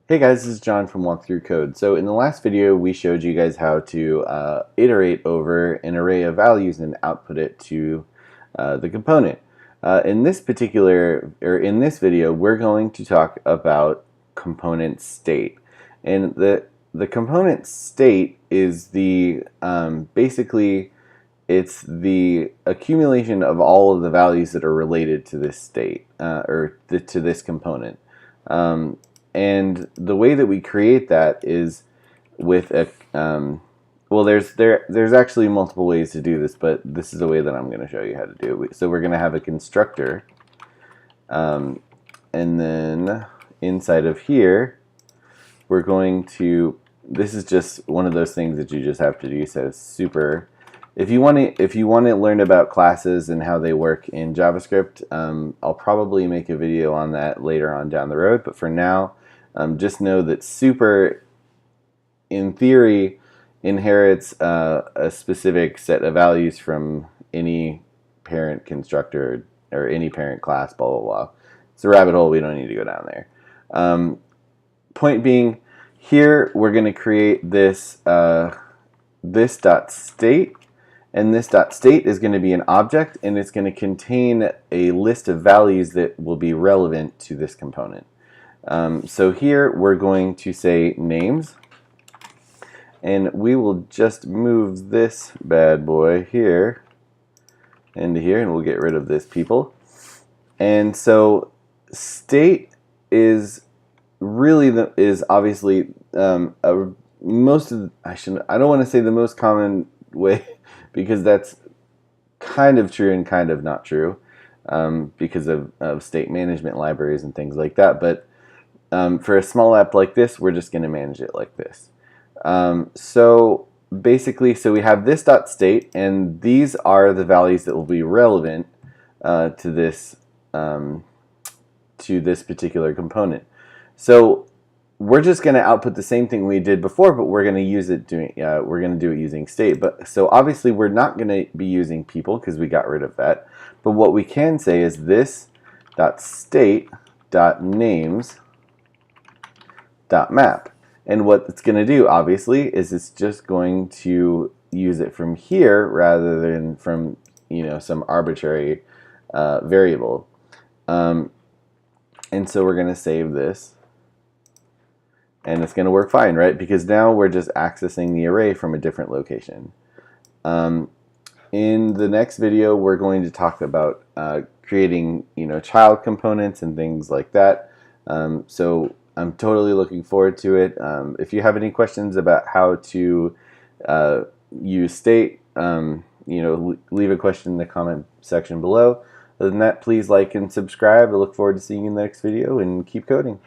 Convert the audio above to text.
Hey guys, this is John from Walkthrough Code. So in the last video we showed you guys how to iterate over an array of values and output it to the component. In this video we're going to talk about component state. And the component state is the basically it's the accumulation of all of the values that are related to this state to this component. And the way that we create that is with a well, there's actually multiple ways to do this, but this is the way that I'm going to show you how to do it. So we're going to have a constructor, and then inside of here we're going to, this is just one of those things that you just have to do. So super, if you want to learn about classes and how they work in JavaScript, I'll probably make a video on that later on down the road, but for now just know that super, in theory, inherits a specific set of values from any parent constructor or any parent class, blah, blah, blah. It's a rabbit hole. We don't need to go down there. Point being, here we're going to create this, this dot state, and this dot state is going to be an object, and it's going to contain a list of values that will be relevant to this component. So here we're going to say names, and we will just move this bad boy here into here, and we'll get rid of this people. And so state is really obviously most of I don't want to say the most common way, because that's kind of true and kind of not true, because of state management libraries and things like that. But for a small app like this, we're just going to manage it like this. So basically, so we have this dot state, and these are the values that will be relevant to this particular component. So we're just going to output the same thing we did before, but we're going to use it we're going to do it using state. But so obviously we're not going to be using people because we got rid of that. But what we can say is this dot state dot names dot map, and what it's going to do obviously is it's just going to use it from here rather than from some arbitrary variable. And so we're going to save this, and it's going to work fine, right? Because now we're just accessing the array from a different location. In the next video we're going to talk about creating child components and things like that. So I'm totally looking forward to it. If you have any questions about how to use state, leave a question in the comment section below. Other than that, please like and subscribe. I look forward to seeing you in the next video, and keep coding.